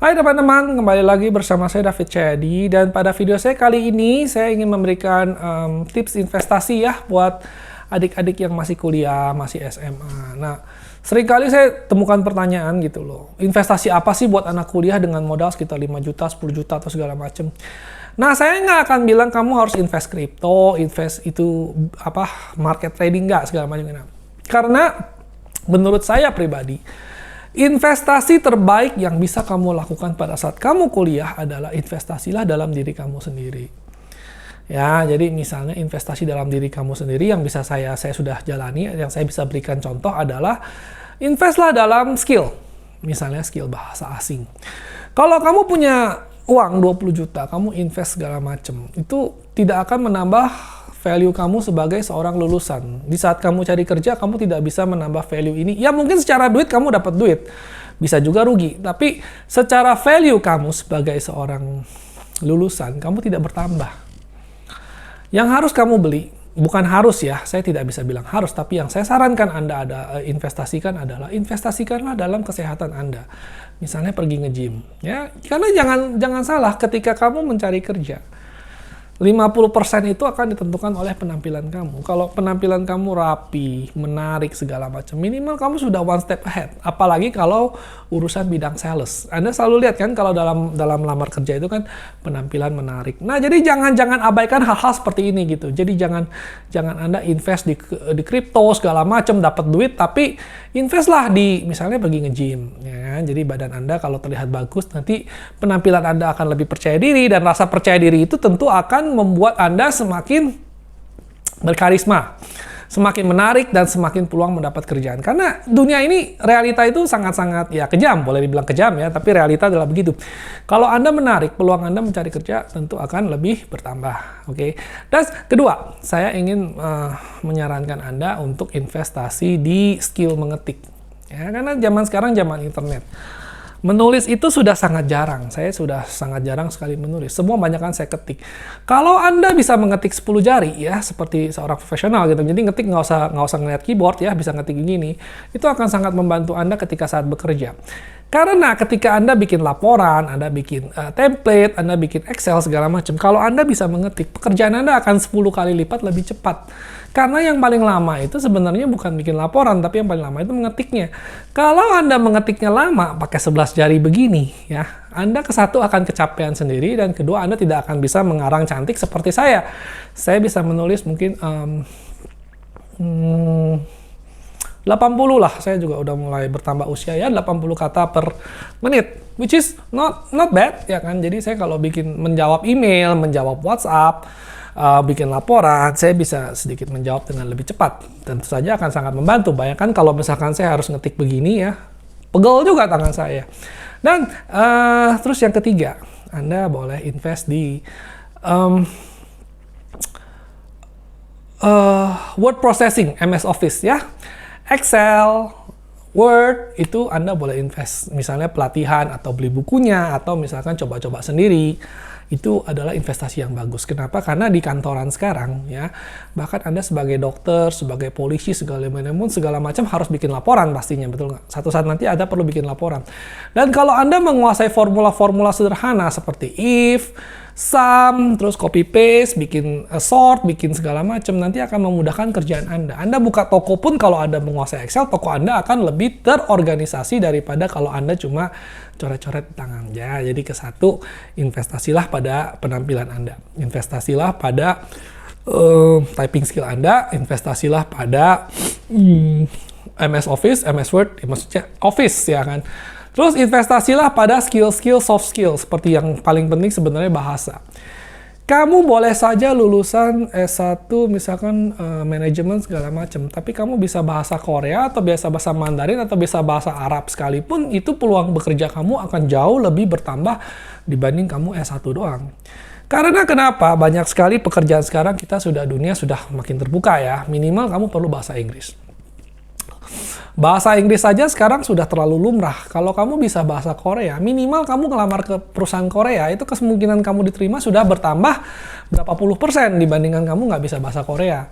Hai teman-teman, kembali lagi bersama saya David Cahyadi, dan pada video saya kali ini saya ingin memberikan tips investasi ya buat adik-adik yang masih kuliah, masih SMA. Nah, seringkali saya temukan pertanyaan gitu loh, investasi apa sih buat anak kuliah dengan modal sekitar 5 juta, 10 juta atau segala macam. Nah, saya nggak akan bilang kamu harus invest kripto, invest itu market trading, nggak segala macam. Karena menurut saya pribadi, investasi terbaik yang bisa kamu lakukan pada saat kamu kuliah adalah investasilah dalam diri kamu sendiri. Ya, jadi misalnya investasi dalam diri kamu sendiri yang bisa saya sudah jalani, yang saya bisa berikan contoh adalah investlah dalam skill. Misalnya skill bahasa asing. Kalau kamu punya uang 20 juta, kamu invest segala macam, itu tidak akan menambah value kamu sebagai seorang lulusan. Di saat kamu cari kerja, kamu tidak bisa menambah value ini. Ya mungkin secara duit kamu dapat duit, bisa juga rugi. Tapi secara value kamu sebagai seorang lulusan, kamu tidak bertambah. Yang harus kamu beli, bukan harus ya, saya tidak bisa bilang harus, tapi yang saya sarankan Anda investasikanlah dalam kesehatan Anda. Misalnya pergi nge-gym. Ya, karena jangan salah, ketika kamu mencari kerja, 50% itu akan ditentukan oleh penampilan kamu. Kalau penampilan kamu rapi, menarik, segala macam, minimal kamu sudah one step ahead. Apalagi kalau urusan bidang sales. Anda selalu lihat kan kalau dalam lamar kerja itu kan penampilan menarik. Nah, jadi jangan abaikan hal-hal seperti ini gitu. Jadi jangan Anda invest di kripto segala macam dapat duit, tapi investlah di misalnya pergi nge-gym ya. Jadi badan Anda kalau terlihat bagus, nanti penampilan Anda akan lebih percaya diri, dan rasa percaya diri itu tentu akan membuat Anda semakin berkarisma, semakin menarik, dan semakin peluang mendapat kerjaan. Karena dunia ini realita itu sangat-sangat ya kejam, boleh dibilang kejam ya, tapi realita adalah begitu. Kalau Anda menarik, peluang Anda mencari kerja tentu akan lebih bertambah. Oke. Dan kedua, saya ingin menyarankan Anda untuk investasi di skill mengetik. Ya, karena zaman sekarang zaman internet. Menulis itu sudah sangat jarang. Saya sudah sangat jarang sekali menulis. Semua banyak kan saya ketik. Kalau Anda bisa mengetik 10 jari ya, seperti seorang profesional gitu. Jadi ngetik nggak usah ngeliat keyboard ya, bisa ngetik gini. Itu akan sangat membantu Anda ketika saat bekerja. Karena ketika Anda bikin laporan, Anda bikin template, Anda bikin Excel segala macam, kalau Anda bisa mengetik, pekerjaan Anda akan 10 kali lipat lebih cepat. Karena yang paling lama itu sebenarnya bukan bikin laporan, tapi yang paling lama itu mengetiknya. Kalau Anda mengetiknya lama, pakai 11 jari begini, ya, Anda satu akan kecapean sendiri, dan kedua Anda tidak akan bisa mengarang cantik seperti saya. Saya bisa menulis mungkin 80 lah, saya juga udah mulai bertambah usia ya, 80 kata per menit, which is not bad, ya kan. Jadi saya kalau menjawab email, menjawab WhatsApp, bikin laporan, saya bisa sedikit menjawab dengan lebih cepat. Tentu saja akan sangat membantu. Bayangkan kalau misalkan saya harus ngetik begini ya, pegel juga tangan saya. Dan terus yang ketiga, Anda boleh invest di word processing, MS Office ya. Excel, Word, itu Anda boleh invest. Misalnya pelatihan, atau beli bukunya, atau misalkan coba-coba sendiri. Itu adalah investasi yang bagus. Kenapa? Karena di kantoran sekarang, ya, bahkan Anda sebagai dokter, sebagai polisi, segala macam harus bikin laporan pastinya, betul nggak? Satu saat nanti Anda perlu bikin laporan. Dan kalau Anda menguasai formula-formula sederhana seperti if, sum, terus copy paste, bikin sort, bikin segala macam, nanti akan memudahkan kerjaan Anda. Anda buka toko pun kalau Anda menguasai Excel, toko Anda akan lebih terorganisasi daripada kalau Anda cuma coret-coret di tangan. Ya, jadi kesatu, investasilah pada penampilan Anda. Investasilah pada typing skill Anda. Investasilah pada MS Office, MS Word, maksudnya Office ya kan. Terus investasilah pada skill-skill, soft skill, seperti yang paling penting sebenarnya bahasa. Kamu boleh saja lulusan S1 misalkan manajemen segala macam, tapi kamu bisa bahasa Korea atau biasa bahasa Mandarin atau bisa bahasa Arab sekalipun, itu peluang bekerja kamu akan jauh lebih bertambah dibanding kamu S1 doang. Karena kenapa? Banyak sekali pekerjaan sekarang dunia sudah makin terbuka ya, minimal kamu perlu bahasa Inggris. Bahasa Inggris saja sekarang sudah terlalu lumrah. Kalau kamu bisa bahasa Korea, minimal kamu ngelamar ke perusahaan Korea, itu kemungkinan kamu diterima sudah bertambah berapa puluh persen dibandingkan kamu nggak bisa bahasa Korea.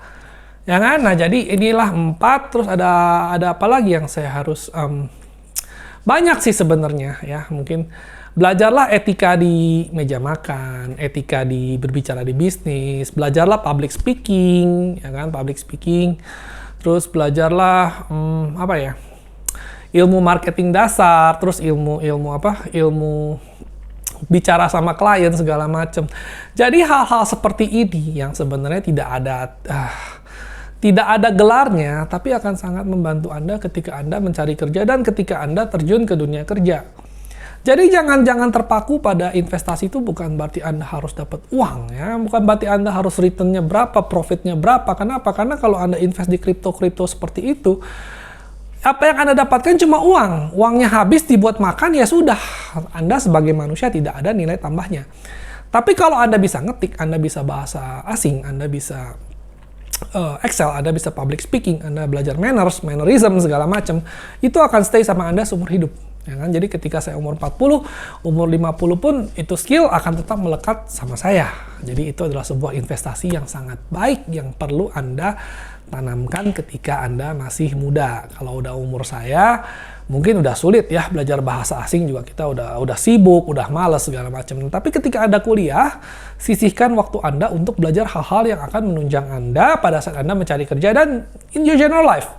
Ya kan? Nah, jadi inilah 4, terus ada apa lagi yang saya harus banyak sih sebenarnya ya, mungkin Belajarlah etika di meja makan, etika di berbicara di bisnis, belajarlah public speaking, ya kan, public speaking. Terus belajarlah apa ya? Ilmu marketing dasar, terus ilmu bicara sama klien segala macam. Jadi hal-hal seperti ini yang sebenarnya tidak ada gelarnya, tapi akan sangat membantu Anda ketika Anda mencari kerja dan ketika Anda terjun ke dunia kerja. Jadi jangan terpaku pada investasi. itu bukan berarti Anda harus dapat uang ya, bukan berarti Anda harus returnnya berapa, profitnya berapa. Kenapa? Karena kalau Anda invest di kripto seperti itu, apa yang Anda dapatkan cuma uang. Uangnya habis dibuat makan, ya sudah. Anda sebagai manusia tidak ada nilai tambahnya. Tapi kalau Anda bisa ngetik, Anda bisa bahasa asing, Anda bisa Excel, Anda bisa public speaking, Anda belajar mannerism segala macam, itu akan stay sama Anda seumur hidup. Ya kan? Jadi ketika saya umur 40, umur 50 pun itu skill akan tetap melekat sama saya. Jadi itu adalah sebuah investasi yang sangat baik yang perlu Anda tanamkan ketika Anda masih muda. Kalau udah umur saya, mungkin udah sulit ya belajar bahasa asing juga, kita udah sibuk, udah malas segala macam. Tapi ketika Anda kuliah, sisihkan waktu Anda untuk belajar hal-hal yang akan menunjang Anda pada saat Anda mencari kerja dan in your general life.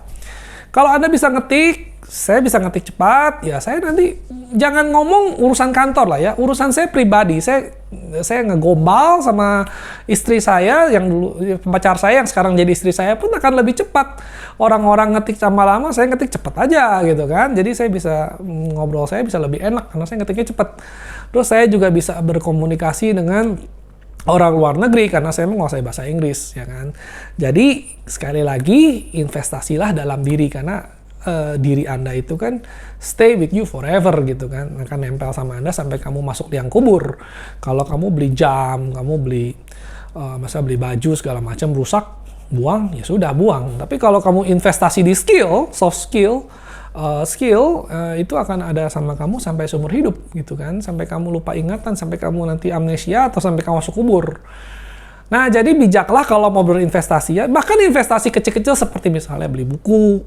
Kalau Anda bisa ngetik, saya bisa ngetik cepat, ya saya nanti jangan ngomong urusan kantor lah ya, urusan saya pribadi. Saya ngegombal sama istri saya yang dulu pacar saya yang sekarang jadi istri saya pun akan lebih cepat. Orang-orang ngetik lama-lama, saya ngetik cepat aja gitu kan. Jadi saya bisa ngobrol, saya bisa lebih enak karena saya ngetiknya cepat. Terus saya juga bisa berkomunikasi dengan orang luar negeri karena saya menguasai bahasa Inggris, ya kan. Jadi sekali lagi investasilah dalam diri karena diri Anda itu kan stay with you forever gitu kan, akan nempel sama Anda sampai kamu masuk liang kubur. Kalau kamu beli jam, kamu beli beli baju segala macam rusak, buang, ya sudah buang. Tapi kalau kamu investasi di skill, soft skill, itu akan ada sama kamu sampai seumur hidup gitu kan, sampai kamu lupa ingatan, sampai kamu nanti amnesia atau sampai kamu masuk kubur. Nah, jadi bijaklah kalau mau berinvestasi ya, bahkan investasi kecil-kecil seperti misalnya beli buku,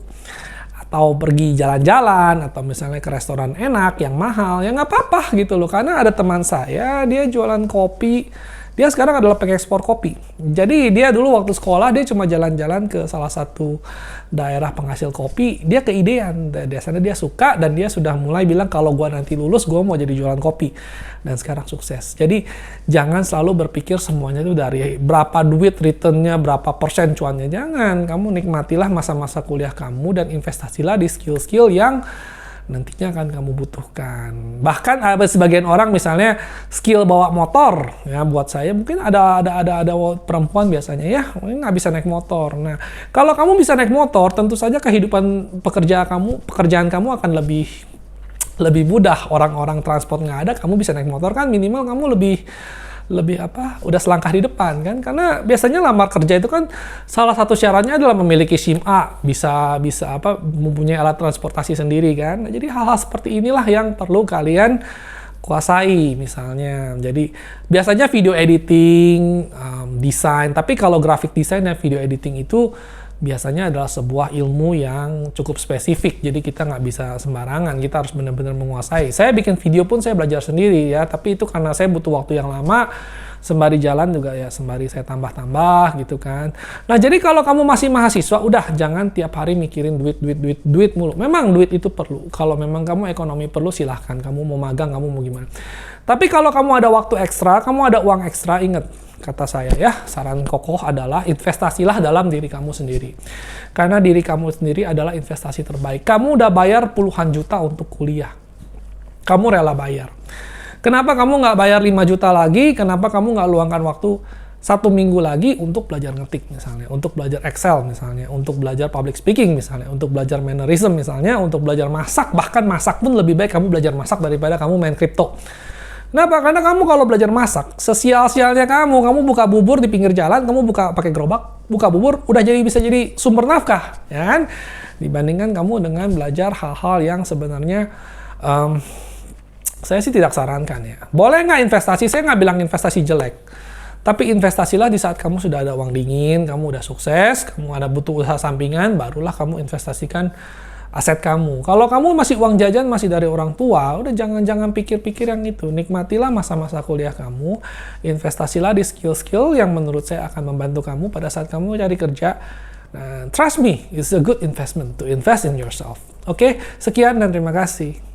atau pergi jalan-jalan, atau misalnya ke restoran enak yang mahal, ya nggak apa-apa gitu loh. Karena ada teman saya, dia jualan kopi, dia sekarang adalah pengekspor kopi. Jadi dia dulu waktu sekolah, dia cuma jalan-jalan ke salah satu daerah penghasil kopi, dia keidean, dasarnya dia suka, dan dia sudah mulai bilang kalau gua nanti lulus, gua mau jadi jualan kopi. Dan sekarang sukses. Jadi jangan selalu berpikir semuanya itu dari berapa duit returnnya, berapa persen cuannya. Jangan, kamu nikmatilah masa-masa kuliah kamu dan investasilah di skill-skill yang nantinya akan kamu butuhkan. Bahkan ada sebagian orang misalnya skill bawa motor, ya buat saya mungkin ada perempuan biasanya ya nggak bisa naik motor. Nah, kalau kamu bisa naik motor, tentu saja kehidupan pekerjaan kamu akan lebih mudah. Orang-orang transport nggak ada, kamu bisa naik motor kan, minimal kamu lebih udah selangkah di depan kan, karena biasanya lamar kerja itu kan salah satu syaratnya adalah memiliki SIM A, bisa mempunyai alat transportasi sendiri kan. Nah, jadi hal-hal seperti inilah yang perlu kalian kuasai misalnya. Jadi biasanya video editing, desain, tapi kalau graphic design dan video editing itu biasanya adalah sebuah ilmu yang cukup spesifik, jadi kita nggak bisa sembarangan, kita harus benar-benar menguasai. Saya bikin video pun saya belajar sendiri ya, tapi itu karena saya butuh waktu yang lama, sembari jalan juga ya, sembari saya tambah-tambah gitu kan. Nah, jadi kalau kamu masih mahasiswa, udah jangan tiap hari mikirin duit mulu. Memang duit itu perlu, kalau memang kamu ekonomi perlu silahkan, kamu mau magang, kamu mau gimana. Tapi kalau kamu ada waktu ekstra, kamu ada uang ekstra, ingat, kata saya ya, saran kokoh adalah investasilah dalam diri kamu sendiri. Karena diri kamu sendiri adalah investasi terbaik. Kamu udah bayar puluhan juta untuk kuliah. Kamu rela bayar. Kenapa kamu nggak bayar 5 juta lagi? Kenapa kamu nggak luangkan waktu 1 minggu lagi untuk belajar ngetik misalnya, untuk belajar Excel misalnya, untuk belajar public speaking misalnya, untuk belajar mannerism misalnya, untuk belajar masak. Bahkan masak pun lebih baik kamu belajar masak daripada kamu main kripto. Kenapa? Karena kamu kalau belajar masak, sesial-sialnya kamu buka bubur di pinggir jalan, kamu buka pakai gerobak, buka bubur, udah bisa jadi sumber nafkah, ya kan? Dibandingkan kamu dengan belajar hal-hal yang sebenarnya saya sih tidak sarankan ya. Boleh nggak investasi? Saya nggak bilang investasi jelek. Tapi investasilah di saat kamu sudah ada uang dingin, kamu udah sukses, kamu ada butuh usaha sampingan, barulah kamu investasikan aset kamu. Kalau kamu masih uang jajan masih dari orang tua, udah jangan pikir-pikir yang itu. Nikmatilah masa-masa kuliah kamu, investasilah di skill-skill yang menurut saya akan membantu kamu pada saat kamu cari kerja. Nah, trust me, it's a good investment to invest in yourself. Oke, sekian dan terima kasih.